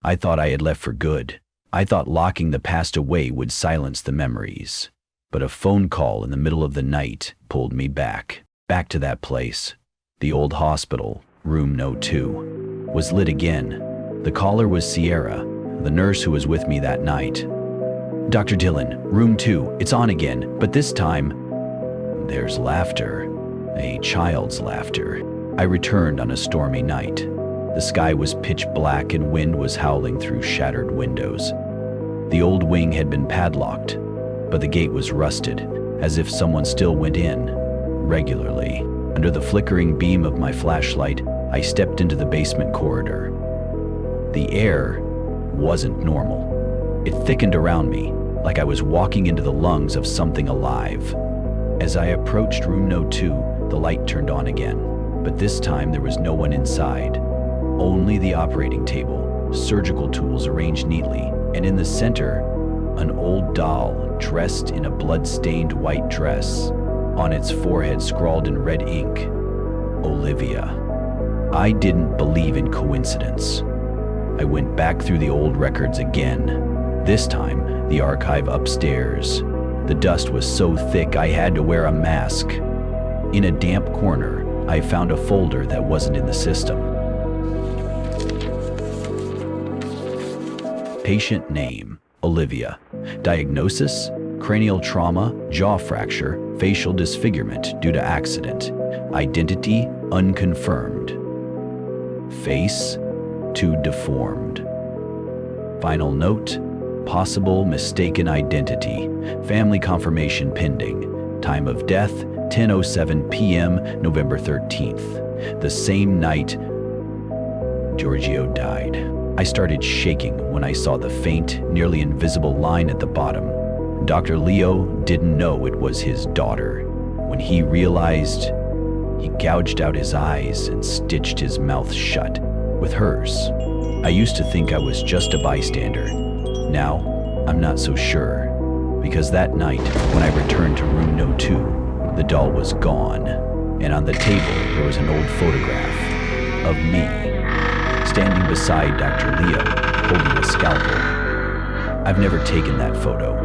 I thought I had left for good. I thought locking the past away would silence the memories. But a phone call in the middle of the night pulled me back to that place. The old hospital, room no. 2, was lit again. The caller was Sierra, the nurse who was with me that night. "Dr. Dillon, room 2, it's on again, but this time..." There's laughter, a child's laughter. I returned on a stormy night. The sky was pitch black and wind was howling through shattered windows. The old wing had been padlocked, but the gate was rusted, as if someone still went in, regularly. Under the flickering beam of my flashlight, I stepped into the basement corridor. The air wasn't normal. It thickened around me, like I was walking into the lungs of something alive. As I approached room no. 2, the light turned on again, but this time there was no one inside. Only the operating table, surgical tools arranged neatly, and in the center, an old doll dressed in a blood-stained white dress. On its forehead scrawled in red ink, Olivia. I didn't believe in coincidence. I went back through the old records again, this time the archive upstairs. The dust was so thick I had to wear a mask. In a damp corner, I found a folder that wasn't in the system. Patient name, Olivia. Diagnosis, cranial trauma, jaw fracture, facial disfigurement due to accident. Identity, unconfirmed. Face, too deformed. Final note, possible mistaken identity. Family confirmation pending. Time of death, 10:07 p.m., November 13th. The same night Giorgio died. I started shaking when I saw the faint, nearly invisible line at the bottom. Dr. Leo didn't know it was his daughter. When he realized, he gouged out his eyes and stitched his mouth shut with hers. I used to think I was just a bystander. Now, I'm not so sure, because that night, when I returned to room no. 2, the doll was gone, and on the table there was an old photograph of me, standing beside Dr. Leo, holding a scalpel. I've never taken that photo.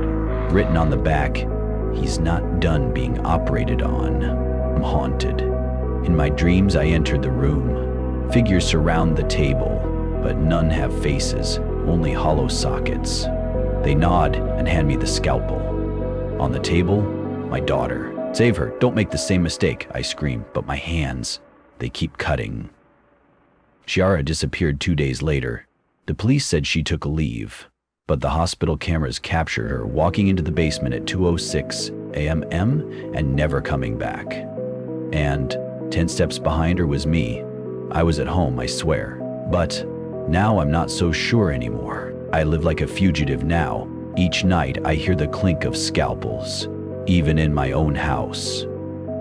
Written on the back, "He's not done being operated on." I'm haunted. In my dreams, I entered the room. Figures surround the table, but none have faces, only hollow sockets. They nod and hand me the scalpel. On the table, my daughter. "Save her, don't make the same mistake," I scream, but my hands, they keep cutting. Chiara disappeared 2 days later. The police said she took a leave, but the hospital cameras captured her walking into the basement at 2:06 a.m. and never coming back. And 10 steps behind her was me. I was at home, I swear. But now I'm not so sure anymore. I live like a fugitive now. Each night I hear the clink of scalpels, even in my own house.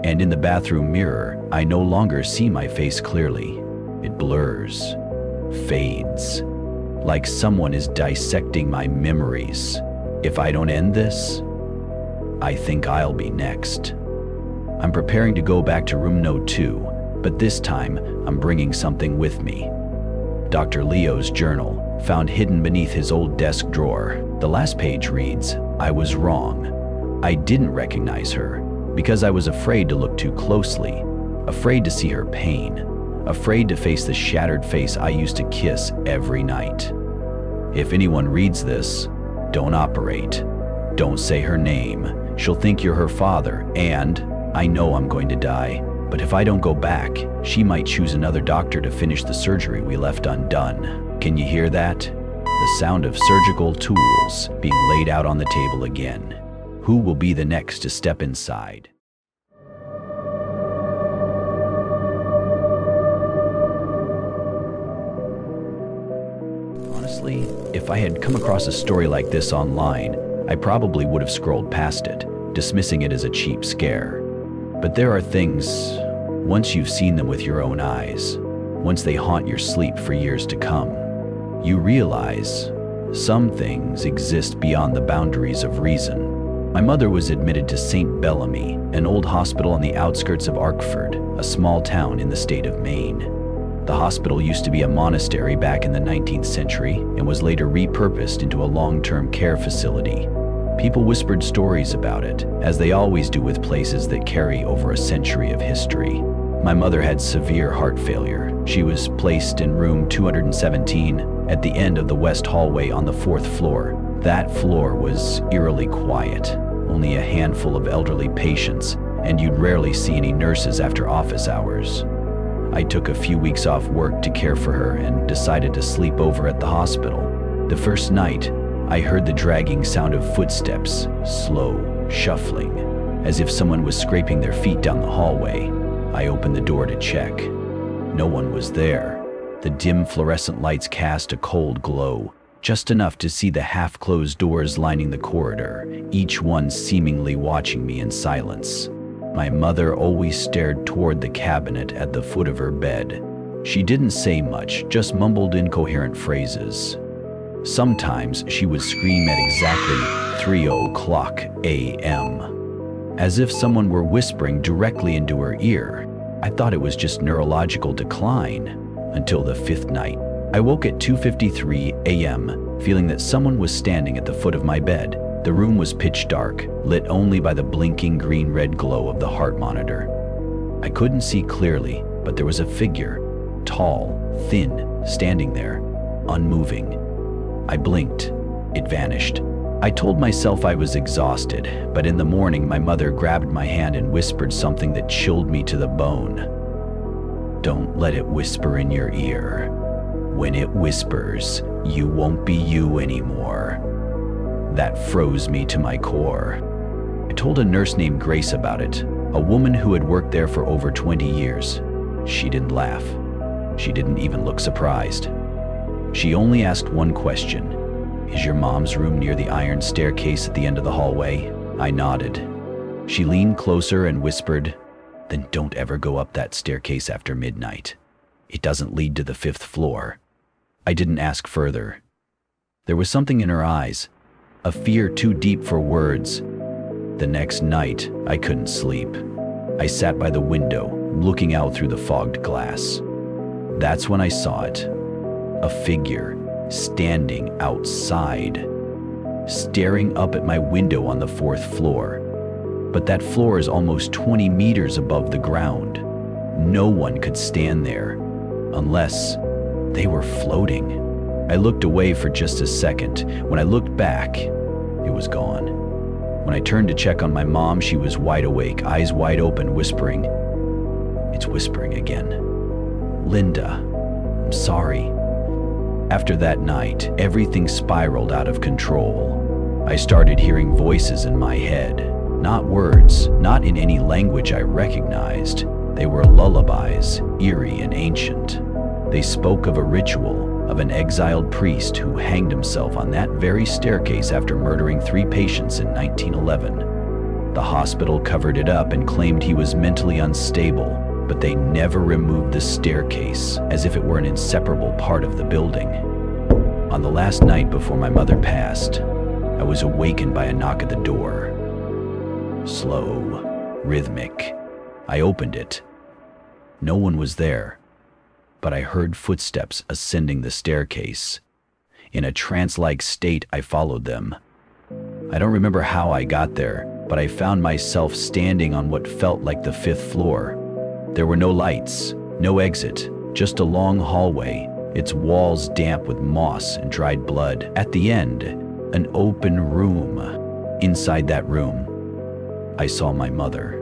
And in the bathroom mirror, I no longer see my face clearly. It blurs, fades, like someone is dissecting my memories. If I don't end this, I think I'll be next. I'm preparing to go back to room no. 2, but this time I'm bringing something with me. Dr. Leo's journal, found hidden beneath his old desk drawer. The last page reads, "I was wrong. I didn't recognize her because I was afraid to look too closely, afraid to see her pain, afraid to face the shattered face I used to kiss every night. If anyone reads this, don't operate. Don't say her name. She'll think you're her father, and I know I'm going to die. But if I don't go back, she might choose another doctor to finish the surgery we left undone." Can you hear that? The sound of surgical tools being laid out on the table again. Who will be the next to step inside? Honestly, if I had come across a story like this online, I probably would have scrolled past it, dismissing it as a cheap scare. But there are things, once you've seen them with your own eyes, once they haunt your sleep for years to come, you realize some things exist beyond the boundaries of reason. My mother was admitted to St. Bellamy, an old hospital on the outskirts of Arkford, a small town in the state of Maine. The hospital used to be a monastery back in the 19th century and was later repurposed into a long-term care facility. People whispered stories about it, as they always do with places that carry over a century of history. My mother had severe heart failure. She was placed in room 217 at the end of the west hallway on the 4th floor. That floor was eerily quiet, only a handful of elderly patients, and you'd rarely see any nurses after office hours. I took a few weeks off work to care for her and decided to sleep over at the hospital. The first night, I heard the dragging sound of footsteps, slow, shuffling, as if someone was scraping their feet down the hallway. I opened the door to check. No one was there. The dim fluorescent lights cast a cold glow, just enough to see the half-closed doors lining the corridor, each one seemingly watching me in silence. My mother always stared toward the cabinet at the foot of her bed. She didn't say much, just mumbled incoherent phrases. Sometimes she would scream at exactly 3:00 a.m., as if someone were whispering directly into her ear. I thought it was just neurological decline, until the 5th night. I woke at 2:53 a.m., feeling that someone was standing at the foot of my bed. The room was pitch dark, lit only by the blinking green-red glow of the heart monitor. I couldn't see clearly, but there was a figure, tall, thin, standing there, unmoving. I blinked. It vanished. I told myself I was exhausted, but in the morning my mother grabbed my hand and whispered something that chilled me to the bone. Don't let it whisper in your ear. When it whispers, you won't be you anymore. That froze me to my core. I told a nurse named Grace about it, a woman who had worked there for over 20 years. She didn't laugh. She didn't even look surprised. She only asked one question. Is your mom's room near the iron staircase at the end of the hallway? I nodded. She leaned closer and whispered, then don't ever go up that staircase after midnight. It doesn't lead to the 5th floor. I didn't ask further. There was something in her eyes, a fear too deep for words. The next night, I couldn't sleep. I sat by the window, looking out through the fogged glass. That's when I saw it. A figure standing outside, staring up at my window on the 4th floor. But that floor is almost 20 meters above the ground. No one could stand there, unless they were floating. I looked away for just a second. When I looked back, it was gone. When I turned to check on my mom, she was wide awake, eyes wide open, whispering. It's whispering again. Linda, I'm sorry. After that night, everything spiraled out of control. I started hearing voices in my head. Not words, not in any language I recognized. They were lullabies, eerie and ancient. They spoke of a ritual, of an exiled priest who hanged himself on that very staircase after murdering 3 patients in 1911. The hospital covered it up and claimed he was mentally unstable, but they never removed the staircase, as if it were an inseparable part of the building. On the last night before my mother passed, I was awakened by a knock at the door. Slow, rhythmic. I opened it. No one was there, but I heard footsteps ascending the staircase. In a trance-like state, I followed them. I don't remember how I got there, but I found myself standing on what felt like the 5th floor. There were no lights, no exit, just a long hallway, its walls damp with moss and dried blood. At the end, an open room. Inside that room, I saw my mother.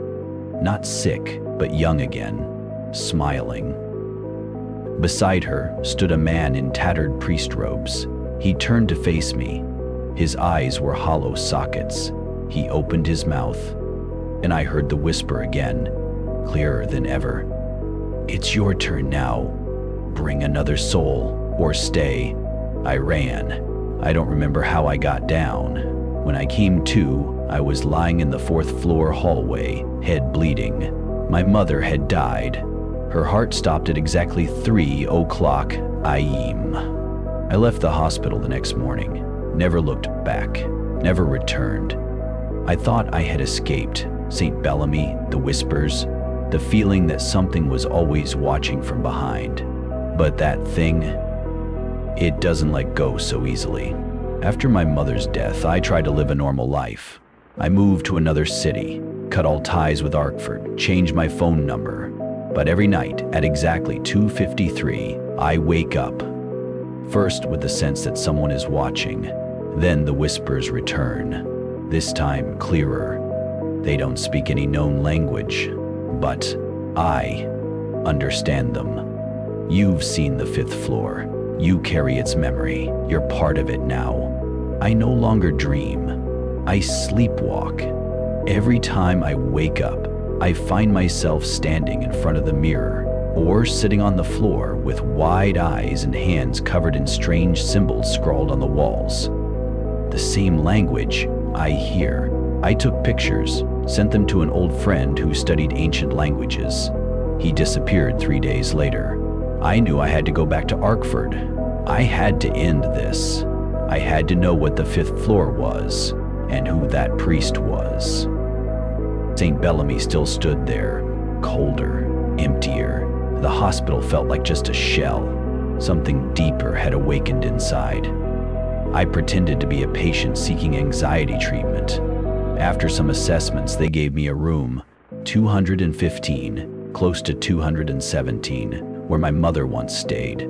Not sick, but young again, smiling. Beside her stood a man in tattered priest robes. He turned to face me. His eyes were hollow sockets. He opened his mouth, and I heard the whisper again, clearer than ever. It's your turn now. Bring another soul, or stay. I ran. I don't remember how I got down. When I came to, I was lying in the 4th floor hallway, head bleeding. My mother had died. Her heart stopped at exactly 3:00 a.m. I left the hospital the next morning, never looked back, never returned. I thought I had escaped. St. Bellamy, the whispers, the feeling that something was always watching from behind. But that thing, it doesn't let go so easily. After my mother's death, I tried to live a normal life. I moved to another city, cut all ties with Arkford, changed my phone number. But every night at exactly 2:53, I wake up. First with the sense that someone is watching, then the whispers return, this time clearer. They don't speak any known language, but I understand them. You've seen the 5th floor. You carry its memory. You're part of it now. I no longer dream. I sleepwalk. Every time I wake up, I find myself standing in front of the mirror or sitting on the floor with wide eyes and hands covered in strange symbols scrawled on the walls. The same language I hear. I took pictures, sent them to an old friend who studied ancient languages. He disappeared 3 days later. I knew I had to go back to Arkford. I had to end this. I had to know what the 5th floor was and who that priest was. St. Bellamy still stood there, colder, emptier. The hospital felt like just a shell. Something deeper had awakened inside. I pretended to be a patient seeking anxiety treatment. After some assessments, they gave me a room, 215, close to 217, where my mother once stayed.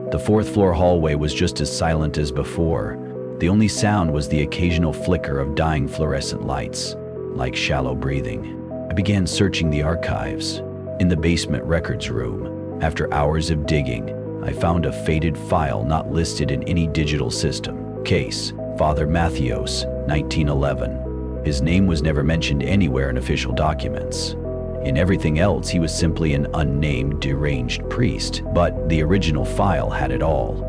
The 4th floor hallway was just as silent as before. The only sound was the occasional flicker of dying fluorescent lights, like shallow breathing. I began searching the archives. In the basement records room, after hours of digging, I found a faded file not listed in any digital system. Case, Father Mattheos, 1911. His name was never mentioned anywhere in official documents. In everything else, he was simply an unnamed, deranged priest, but the original file had it all.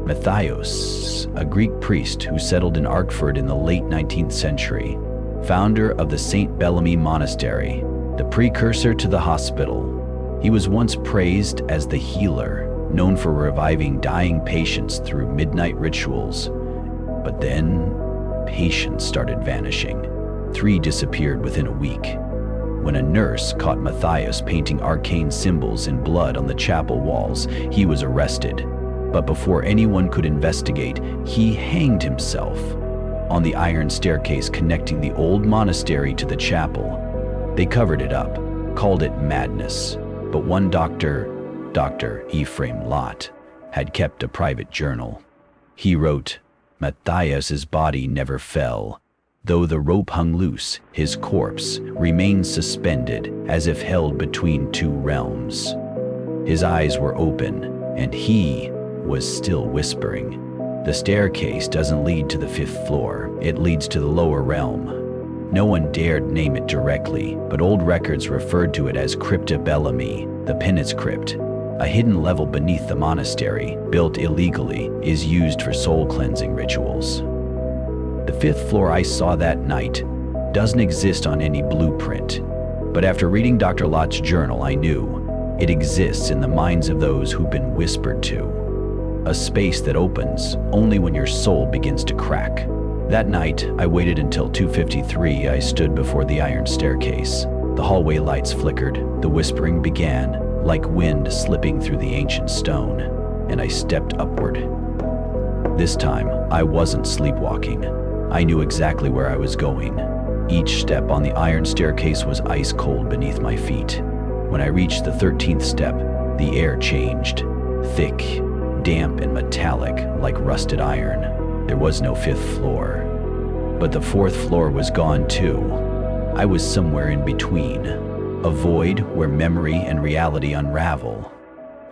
Matthaios, a Greek priest who settled in Arkford in the late 19th century, founder of the St. Bellamy Monastery, the precursor to the hospital. He was once praised as the healer, known for reviving dying patients through midnight rituals. But then, patients started vanishing. 3 disappeared within a week. When a nurse caught Matthaios painting arcane symbols in blood on the chapel walls, he was arrested. But before anyone could investigate, he hanged himself on the iron staircase connecting the old monastery to the chapel. They covered it up, called it madness. But one doctor, Dr. Ephraim Lott, had kept a private journal. He wrote, "Matthaios's body never fell. Though the rope hung loose, his corpse remained suspended as if held between 2 realms. His eyes were open, and he was still whispering. The staircase doesn't lead to the 5th floor, it leads to the lower realm." No one dared name it directly, but old records referred to it as Crypta Bellamy, the penance crypt. A hidden level beneath the monastery, built illegally, is used for soul cleansing rituals. The 5th floor I saw that night doesn't exist on any blueprint, but after reading Dr. Lott's journal, I knew it exists in the minds of those who've been whispered to. A space that opens only when your soul begins to crack. That night, I waited until 2:53. I stood before the iron staircase. The hallway lights flickered. The whispering began, like wind slipping through the ancient stone, and I stepped upward. This time, I wasn't sleepwalking. I knew exactly where I was going. Each step on the iron staircase was ice cold beneath my feet. When I reached the 13th step, the air changed. Thick, damp, and metallic, like rusted iron. There was no 5th floor. But the 4th floor was gone too. I was somewhere in between. A void where memory and reality unravel.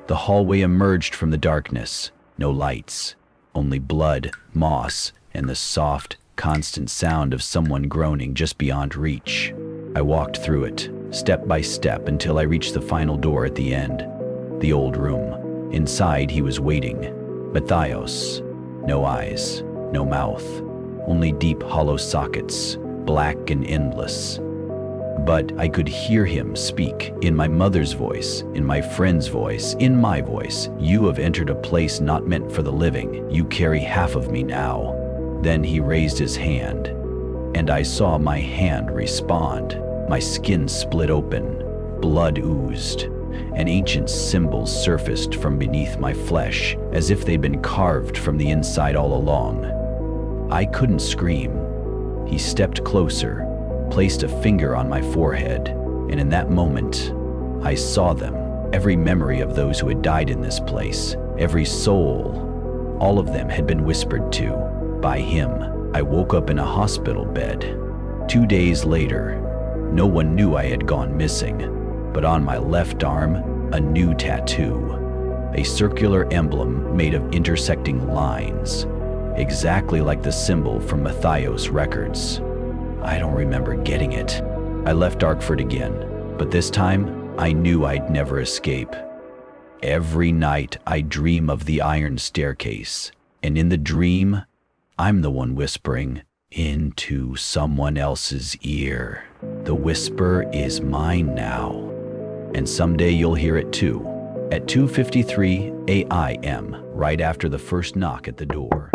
The hallway emerged from the darkness. No lights. Only blood, moss, and the soft, constant sound of someone groaning just beyond reach. I walked through it, step by step, until I reached the final door at the end. The old room. Inside, he was waiting. Matthaios. No eyes, no mouth, only deep hollow sockets, black and endless. But I could hear him speak, in my mother's voice, in my friend's voice, in my voice. "You have entered a place not meant for the living. You carry half of me now." Then he raised his hand, and I saw my hand respond. My skin split open, blood oozed. and ancient symbols surfaced from beneath my flesh, as if they'd been carved from the inside all along. I couldn't scream. He stepped closer, placed a finger on my forehead, and in that moment, I saw them. Every memory of those who had died in this place, every soul, all of them had been whispered to by him. I woke up in a hospital bed. 2 days later, no one knew I had gone missing, but on my left arm, a new tattoo, a circular emblem made of intersecting lines, exactly like the symbol from Matthias records. I don't remember getting it. I left Darkford again, but this time, I knew I'd never escape. Every night, I dream of the iron staircase, and in the dream, I'm the one whispering into someone else's ear. The whisper is mine now, and someday you'll hear it too, at 2:53 a.m., right after the first knock at the door.